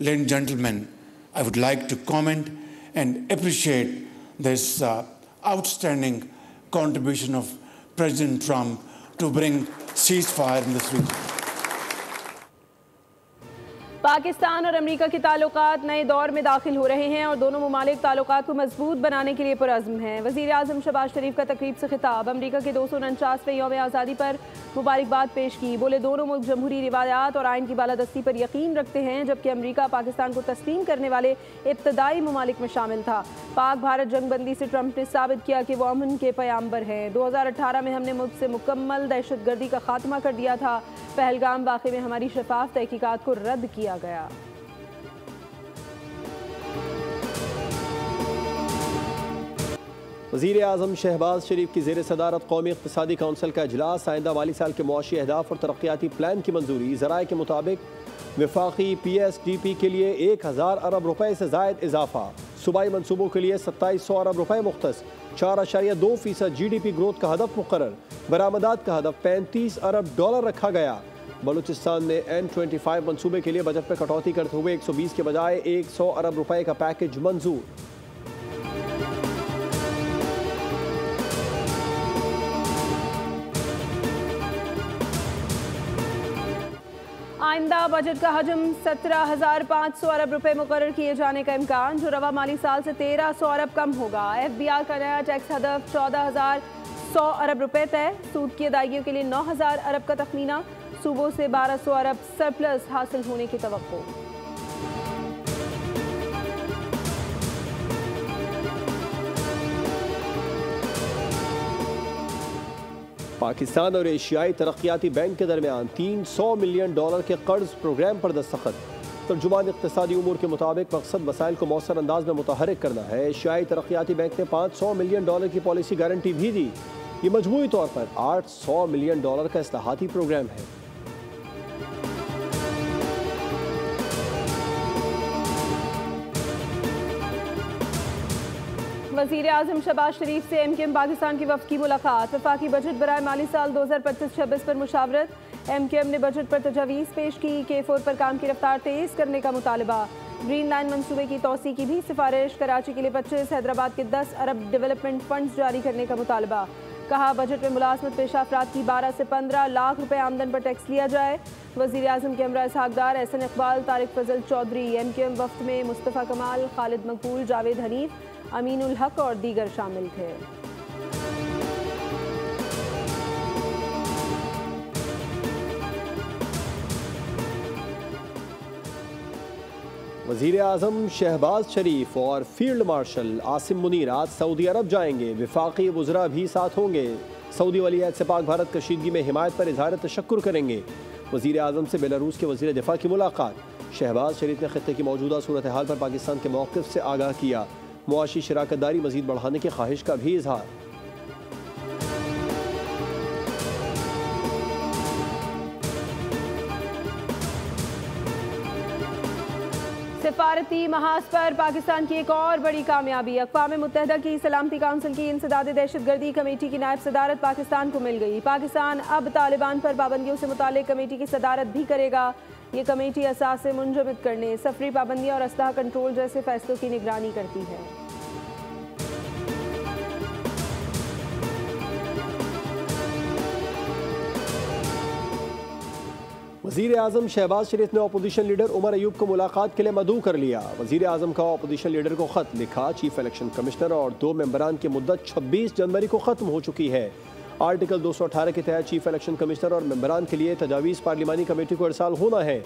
ladies and gentlemen, I would like to comment and appreciate this outstanding contribution of President Trump to bring ceasefire in this region. Pakistan और America के ताल्लुकात नए दौर में दाखिल हो रहे हैं और दोनों ममालिक ताल्लुकात को मजबूत बनाने के लिए पुरअज़्म हैं। वज़ीर आज़म शहबाज शरीफ का तकरीब से खिताब, अमेरिका के 249वें यौम आज़ादी पर मुबारकबाद पेश की। बोले दोनों मुल्क जमहूरी रिवायात और आइन की बालादस्ती पर यकीन रखते हैं, जबकि अमेरिका पाकिस्तान को तस्लीम करने वाले इब्तदाई ममालिक में शामिल था। पाक भारत जंगबंदी से ट्रंप ने साबित किया कि वो अमन के पैगाम्बर हैं। 2018 में हमने मुल्क से मुकम्मल दहशतगर्दी का खात्मा कर दिया था। पहलगाम वाक़े में हमारी शफाफ तहकीकात को रद्द किया गया। वज़ीर आज़म शहबाज शरीफ की ज़ेर सदारत कौमी इक़्तिसादी काउंसिल का इजलास, आइंदा माली साल के मुआशी अहदाफ और तरक्याती प्लान की मंजूरी। ज़राए के मुताबिक वफाकी PSDP के लिए 1000 अरब रुपए से ज़ायद इजाफा, सूबाई मनसूबों के लिए 2700 अरब रुपए मुख्तस, 4.2% GDP ग्रोथ का हदफ मुकर्रर, बरामदात का हदफ 35 अरब डॉलर रखा गया। बलूचिस्तान में N25 मनसूबे के लिए बजट पर कटौती करते हुए 120 के बजाय 100 अरब रुपए का पैकेज मंजूर। आइंदा बजट का हजम 17,500 अरब रुपए मुकर्रर किए जाने का इम्कान, जो रवा माली साल से 1,300 अरब कम होगा। FBR का नया टैक्स हदफ 14,100 अरब रुपए तय। सूद की अदायगियों के लिए 9,000 अरब का तखमीना, सूबों से 1,200 अरब सरप्लस हासिल होने की तवक्को। पाकिस्तान और एशियाई तरक्याती बैंक के दरमियान $300 मिलियन के कर्ज प्रोग्राम पर दस्तखत। तर्जुमान इक़्तिसादी उमूर के मुताबिक मकसद वसाइल को मौसर अंदाज में मुतहरिक करना है। एशियाई तरक्याती बैंक ने $500 मिलियन की पॉलिसी गारंटी भी दी। ये मजमूई तौर पर $800 मिलियन का इस्लाहाती प्रोग्राम है। वज़ीर आज़म शहबाज शरीफ से MKM पाकिस्तान की वफ़द की मुलाकात। वफाकी बजट बराए माली साल 2025-26 पर मुशावरत। MKM ने बजट पर तजावीज़ पेश की। K4 पर काम की रफ्तार तेज़ करने का मुतालबा। ग्रीन लाइन मनसूबे की तौसी की भी सिफारिश। कराची के लिए 25, हैदराबाद के 10 अरब डेवलपमेंट फंड्स जारी करने का मुतालबा। कहा बजट में मुलाजमत पेशा अफराद की 12 से 15 लाख रुपए आमदन पर टैक्स लिया जाए। वज़ीर आज़म के हमरा इसहाक़दार, एहसन इकबाल, तारिक फजल चौधरी। MKM वफ़द में मुस्तफ़ा कमाल, खालिद मकबूल, जावेद हनीफ, अमीनुल हक और दीगर शामिल थे। वज़ीर आज़म शहबाज शरीफ और फील्ड मार्शल आसिम मुनीर आज सऊदी अरब जाएंगे। वफाकी वज़रा भी साथ होंगे। सऊदी वली अहद से पाक भारत कशीदगी में हिमायत पर इजहार तशक्कुर करेंगे। वज़ीर आज़म से बेलारूस के वज़ीर दिफा की मुलाकात। शहबाज शरीफ ने खित्ते की मौजूदा सूरत हाल पर पाकिस्तान के मौक़िफ़ से आगाह किया। मुआशी शराकतदारी मज़ीद बढ़ाने की ख्वाहिश का भी इजहार। सिफारती महाज पर पाकिस्तान की एक और बड़ी कामयाबी। अक़वाम मुत्तहिदा की सलामती काउंसिल की इंसदाद दहशतगर्दी कमेटी की नायब सदारत पाकिस्तान को मिल गई। पाकिस्तान अब तालिबान पर पाबंदियों से मुतालिक कमेटी की सदारत भी करेगा। ये कमेटी असासे मुंजमद करने, सफरी पाबंदियाँ और असलहा कंट्रोल जैसे फैसलों की निगरानी करती है। वज़ीर आज़म शहबाज शरीफ ने अपोजिशन लीडर उमर अयूब को मुलाकात के लिए मदऊ कर लिया। वज़ीर आज़म का अपोजिशन लीडर को ख़त लिखा। चीफ इलेक्शन कमिश्नर और 2 मेंबरान की मुद्दत 26 जनवरी को ख़त्म हो चुकी है। आर्टिकल 218 के तहत चीफ इलेक्शन कमिश्नर और मेंबरान के लिए तजावीज़ पार्लिमानी कमेटी को इरसाल होना है।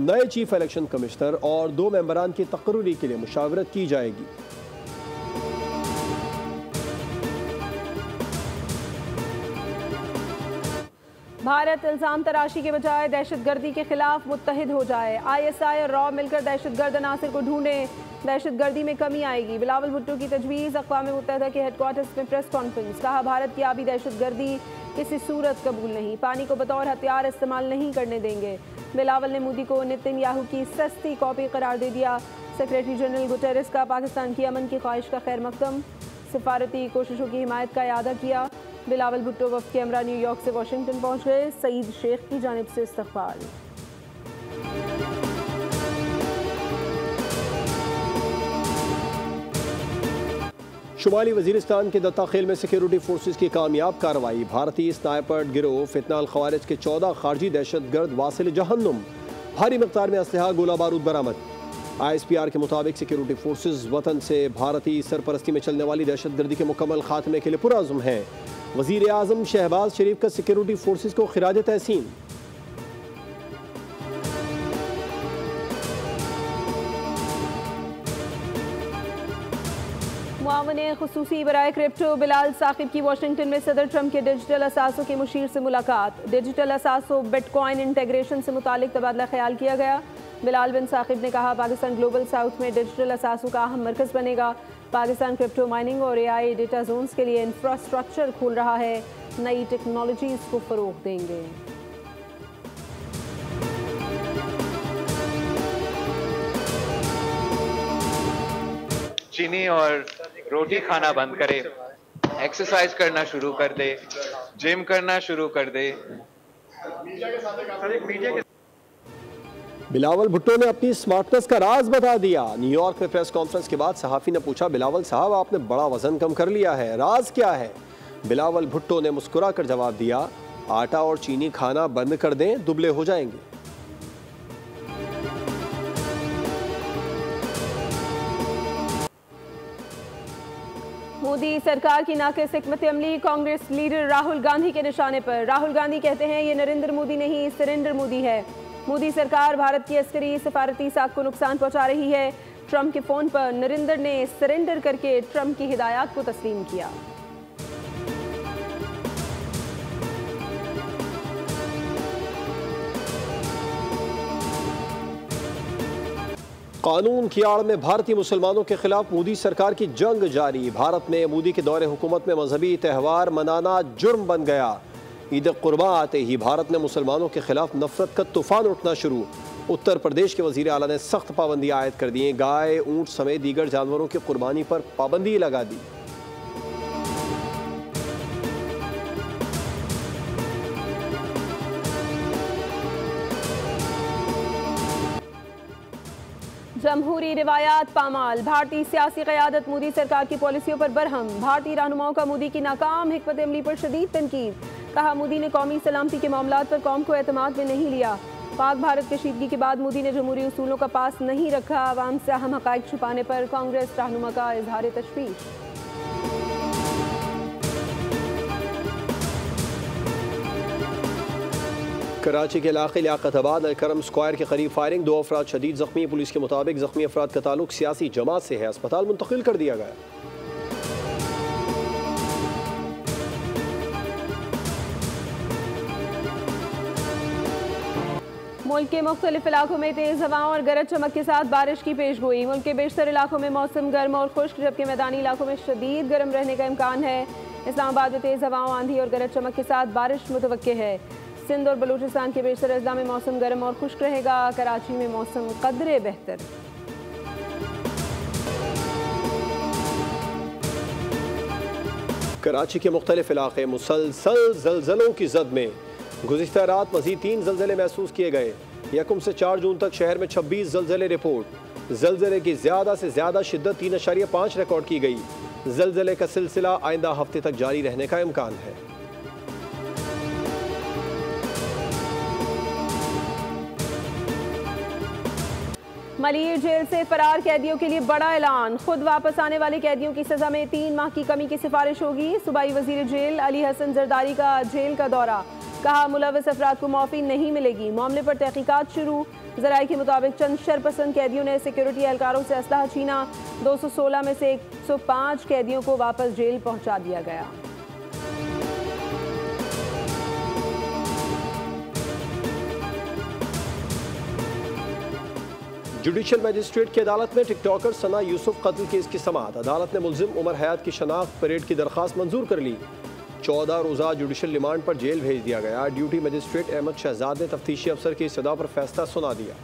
नए चीफ इलेक्शन कमिश्नर और 2 मेंबरान की तकर्री के लिए मुशावरत की जाएगी। भारत इल्ज़ाम तराशी के बजाय दहशतगर्दी के खिलाफ मुत्तहिद हो जाए। ISI और रॉ मिलकर दहशतगर्द अनासर को ढूंढें, दहशतगर्दी में कमी आएगी। बिलावल भुट्टो की तजवीज़। अक़वाम मुत्तहिदा के हेडक्वार्टर्स में प्रेस कॉन्फ्रेंस। कहा भारत की आबी दहशतगर्दी किसी सूरत कबूल नहीं, पानी को बतौर हथियार इस्तेमाल नहीं करने देंगे। बिलावल ने मोदी को नेतन्याहू की सस्ती कॉपी करार दे दिया। सेक्रेटरी जनरल गुटेरेस का पाकिस्तान की अमन की ख्वाहिश का खैर मकदम, सिफारती कोशिशों की हिमायत का इयादा किया। बिलावल भुट्टो वफ़द के हमरा न्यूयॉर्क से वाशिंगटन पहुँच गए। सईद शेख की जानिब से इस्तक़बाल। शुमाली वजीरिस्तान के दत्ता खेल में सिक्योरिटी फोर्सेज की कामयाब कार्रवाई। भारतीय स्नाइपर गिरोह फितनाल खवारिज के 14 खारजी दहशतगर्द वासिल जहन्नुम। भारी मकदार में असलहा गोला बारूद बरामद। ISPR के मुताबिक सिक्योरिटी फोर्सेज वतन से भारतीय सरपरस्ती में चलने वाली दहशतगर्दी के मुकम्मल खात्मे के लिए पुरअज़्म है। वज़ीर आज़म शहबाज शरीफ का सिक्योरिटी फोर्सेज को खिराज तहसीन। मुआवने खुसूसी बराए क्रिप्टो बिलाल साकिब की वाशिंगटन में सदर ट्रंप के डिजिटल असासों के मुशीर से मुलाकात। डिजिटल असासों बिटकॉइन इंटेग्रेशन से मुतालिक तबादला ख्याल किया गया। बिलाल बिन साकिब ने कहा पाकिस्तान ग्लोबल साउथ में डिजिटल असासों का अहम मरकज़ बनेगा। पाकिस्तान क्रिप्टो माइनिंग और AI डेटा जोन्स के लिए इंफ्रास्ट्रक्चर खोल रहा है। नई टेक्नोलॉजीज़ को फ़रोग़ देंगे। चीनी और रोटी खाना बंद करे, एक्सरसाइज करना शुरू कर दे, जिम करना शुरू कर दे। बिलावल भुट्टो ने अपनी स्मार्टनेस का राज बता दिया। न्यूयॉर्क में प्रेस कॉन्फ्रेंस के बाद सहाफ़ी ने पूछा, बिलावल साहब आपने बड़ा वजन कम कर लिया है, राज क्या है? बिलावल भुट्टो ने मुस्कुरा कर जवाब दिया, आटा और चीनी खाना बंद कर दें, दुबले हो जाएंगे। मोदी सरकार की नाक़िस हिकमत अमली कांग्रेस लीडर राहुल गांधी के निशाने पर। राहुल गांधी कहते हैं ये नरेंद्र मोदी नहीं सरेंडर मोदी है। मोदी सरकार भारत की अस्करी सफारती साख को नुकसान पहुंचा रही है। ट्रंप के फोन पर नरेंद्र ने सरेंडर करके ट्रंप की हिदायत को तस्लीम किया। कानून की आड़ में भारतीय मुसलमानों के खिलाफ मोदी सरकार की जंग जारी। भारत में मोदी के दौरे हुकूमत में मजहबी त्यौहार मनाना जुर्म बन गया। ईद कुर्बान आते ही भारत में मुसलमानों के खिलाफ नफरत का तूफान उठना शुरू। उत्तर प्रदेश के वजीर आला ने सख्त पाबंदी आयद कर दी। गाय, ऊंट समेत दीगर जानवरों की कुर्बानी पर पाबंदी लगा दी। जमहूरी रिवायात पामाल। भारतीय सियासी क़यादत मोदी सरकार की पॉलिसियों पर बरहम। भारतीय रहनुमाओं का मोदी की नाकाम हिकमत अमली पर शदीद तनकीद। कहा मोदी ने कौमी सलामती के मामलात पर कौम को एतमाद में नहीं लिया। पाक भारत कशीदगी के बाद मोदी ने जमहूरी उसूलों का पास नहीं रखा। आवाम से अहम हक़ाइक़ छुपाने पर कांग्रेस रहनुमा का इजहार तशवीश। कराची के इलाके लियाकताबाद अलकरम स्क्वायर के करीब फायरिंग, 2 अफराद शदीद जख्मी। पुलिस के मुताबिक जख्मी अफराद का ताल्लुक सियासी जमात से है। अस्पताल मुंतकिल कर दिया गया। मुल्क के मुख्तलिफ इलाकों में तेज़ हवाओं और गरज चमक के साथ बारिश की पेशगोई। मुल्क के बेशतर इलाकों में मौसम गर्म और खुश्क, जबकि मैदानी इलाकों में शदीद गर्म रहने का इम्कान है। इस्लामाबाद में तेज़ हवाओं, आंधी और गरज चमक के साथ बारिश मुतवक्के है। सिंध और बलूचिस्तान के बेशतर अजला में मौसम गर्म और खुश्क रहेगा। कराची में मौसम कदरे बेहतर। कराची के मुख्तलिफ इलाके मुसलसल ज़लज़लों की जद में। गुज़िश्ता रात मज़ीद 3 ज़लज़ले महसूस किए गए। 1 से 4 जून तक शहर में 26 ज़लज़ले रिपोर्ट। ज़लज़ले की ज़्यादा से ज़्यादा शिद्दत 3.5 रिकॉर्ड की गई। ज़लज़ले का सिलसिला आइंदा हफ्ते तक जारी रहने का इम्कान है। मलिर जेल से फरार कैदियों के लिए बड़ा ऐलान। खुद वापस आने वाले कैदियों की सजा में 3 माह की कमी की सिफारिश होगी। सूबाई वजीर जेल अली हसन जरदारी का जेल का दौरा। कहा मुलविस अफराद को माफ़ी नहीं मिलेगी। मामले पर तहकीकात शुरू। ज़राए के मुताबिक चंद शरपसंद कैदियों ने सिक्योरिटी एहलकारों से असलहा छीना। 216 में से 105 कैदियों को वापस जेल पहुँचा दिया गया। जुडिशल मजिस्ट्रेट की अदालत में टिकटॉकर सना यूसुफ कत्ल केस की समाअत। अदालत ने मुल्जिम उमर हयात की शनाख्त परेड की दरख्वास्त मंजूर कर ली। 14 रोज़ा जुडिशल रिमांड पर जेल भेज दिया गया। ड्यूटी मजिस्ट्रेट अहमद शहजाद ने तफ्तीशी अफसर की इस्तदा पर फैसला सुना दिया।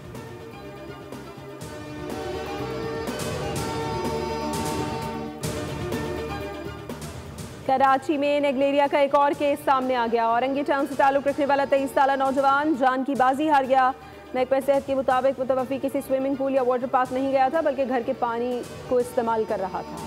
कराची में नेगलेरिया का एक और केस सामने आ गया। औरंगी टाउन से ताल्लुक रखने वाला 23 साला नौजवान जान की बाजी हार गया। महकमा सेहत के मुताबिक मुतवफ़ी किसी स्विमिंग पूल या वाटर पार्क नहीं गया था, बल्कि घर के पानी को इस्तेमाल कर रहा था।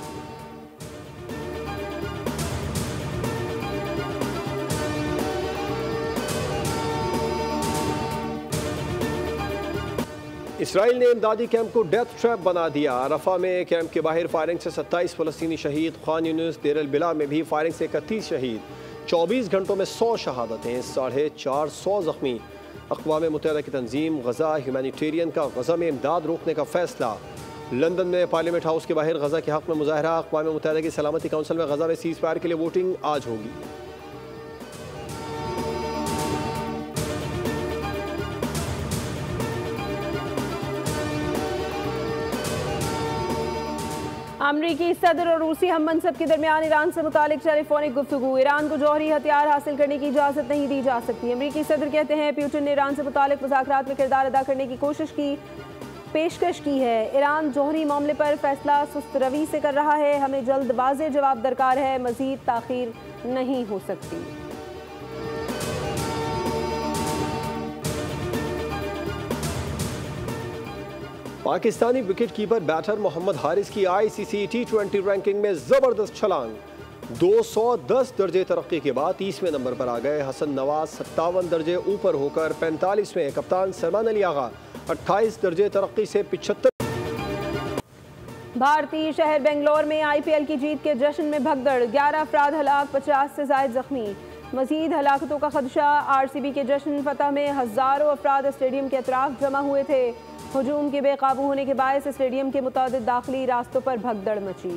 इसराइल ने इमदादी कैंप को डेथ ट्रैप बना दिया। रफा में कैंप के बाहर फायरिंग से 27 फलस्तीनी शहीद, खान यूनिस देर अल बिला में भी फायरिंग से 31 शहीद, 24 घंटों में 100 शहादतें, 450 जख्मी। अक़वाम मुत्तहिदा की तंजीम गजा ह्यूमैनिटेरियन का गजा में इमदाद रोकने का फैसला। लंदन में पार्लियामेंट हाउस के बाहर गजा के हक़ में मुजाहरा। अक़वाम मुत्तहिदा की सलामती काउंसिल में गजा में सीज़ फायर के लिए वोटिंग आज होगी। अमरीकी सदर और रूसी हम मनसब के दरमियान ईरान से मुतालिक टेलीफोनिक गुफ्तगू। ईरान को जौहरी हथियार हासिल करने की इजाज़त नहीं दी जा सकती। अमरीकी सदर कहते हैं पुतिन ने ईरान से मुतालिक मुज़ाकरात में किरदार अदा करने की पेशकश की है। ईरान जौहरी मामले पर फैसला सुस्त रवि से कर रहा है। हमें जल्द वाज़ेह जवाब दरकार है, मज़ीद ताख़ीर नहीं हो सकती। Pakistani wicket keeper batter Mohammad Haris की ICC T20 रैंकिंग में ज़बरदस्त छलांग। 210 दर्जे तरक्की के बाद 30वें नंबर पर आ गए। हसन नवाज 57 दर्जे ऊपर होकर 45वें, कप्तान सलमान अली आगा 28 दर्जे तरक्की से 75। भारतीय शहर बेंगलोर में IPL की जीत के जश्न में भगदड़, 11 अफराद हलाक, 50 से ज़ायद जख्मी। मजीद हलाकतों का खदशा। RCB के जश्न फतह में हज़ारों अफराद स्टेडियम के अतराफ जमा हुए थे। हुजूम के बेकाबू होने के बायस स्टेडियम के मुतादिद दाखिली रास्तों पर भगदड़ मची।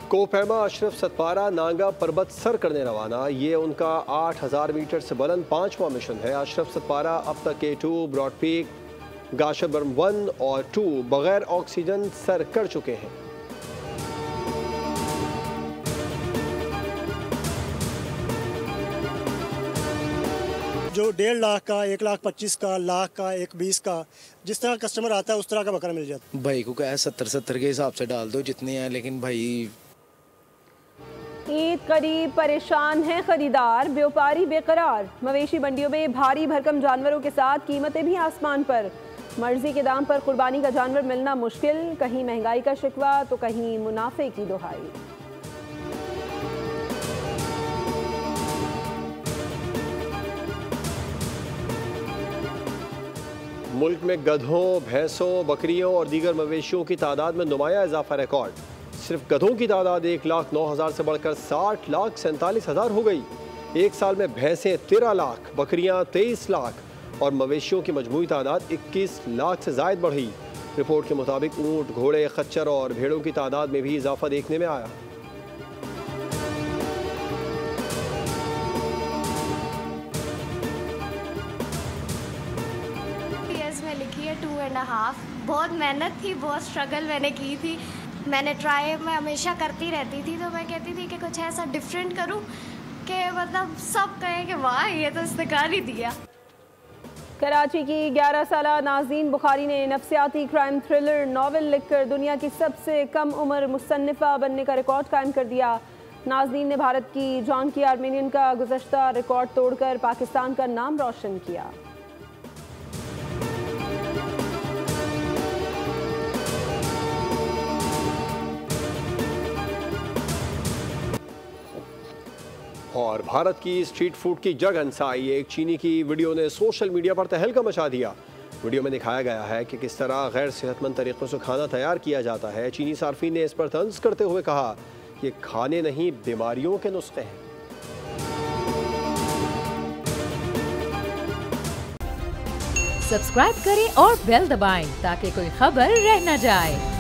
कोपैमा अशरफ सतपारा नांगा पर्वत सर करने रवाना। ये उनका 8000 मीटर से बुलंद 5वां मिशन है। अशरफ सतपारा अब तक K2, ब्रॉड पीक, गाशरबर्म 1 और 2 बगैर ऑक्सीजन सर कर चुके हैं। जो 1.5 लाख का, 1,25,000 का, लाख का, 1,20,000 का, जिस तरह कस्टमर आता है उस तरह का बकरा मिल जाता है। भाई को क्या है 70 के हिसाब से डाल दो जितने हैं, लेकिन भाई ईद करीब, परेशान हैं खरीदार, व्यापारी बेकरार। मवेशी मंडियों में भारी भरकम जानवरों के साथ कीमतें भी आसमान पर। मर्जी के दाम पर कुर्बानी का जानवर मिलना मुश्किल, कहीं महंगाई का शिकवा तो कहीं मुनाफे की दुहाई। मुल्क में गधों, भैंसों, बकरियों और दीगर मवेशियों की तादाद में नुमाया इजाफा रिकॉर्ड। सिर्फ गधों की तादाद 1,09,000 से बढ़कर 60,47,000 हो गई। एक साल में भैंसें 13 लाख, बकरियां 23 लाख और मवेशियों की मजमूई तादाद 21 लाख से ज़ायद बढ़ी। रिपोर्ट के मुताबिक ऊँट, घोड़े, खच्चर और भेड़ों की तादाद में भी इजाफा देखने में आया। में लिखी है 2.5। बहुत मेहनत थी, बहुत स्ट्रगल मैंने की थी। मैंने ट्राई मैं हमेशा करती रहती थी, तो मैं कहती थी कि कुछ ऐसा डिफरेंट करूं कि मतलब सब कहें कि वाह ये तो इसने कर ही दिया। कराची की 11 साला नाज़रीन बुखारी ने नफ्सियाती क्राइम थ्रिलर नॉवेल लिखकर दुनिया की सबसे कम उम्र मुसन्निफ़ा बनने का रिकॉर्ड कायम कर दिया। नाज़रीन ने भारत की जॉन की आर्मेनियन का गुज़श्ता रिकॉर्ड तोड़कर पाकिस्तान का नाम रोशन किया। और भारत की स्ट्रीट फूड की जग हंसाई। एक चीनी की वीडियो ने सोशल मीडिया पर तहलका मचा दिया। वीडियो में दिखाया गया है कि किस तरह गैर सेहतमंद तरीक़ों से खाना तैयार किया जाता है। चीनी सार्फिन ने इस पर तंज करते हुए कहा कि खाने नहीं बीमारियों के नुस्खे हैं। सब्सक्राइब करें और बेल दबाएं ताकि कोई खबर रह न जाए।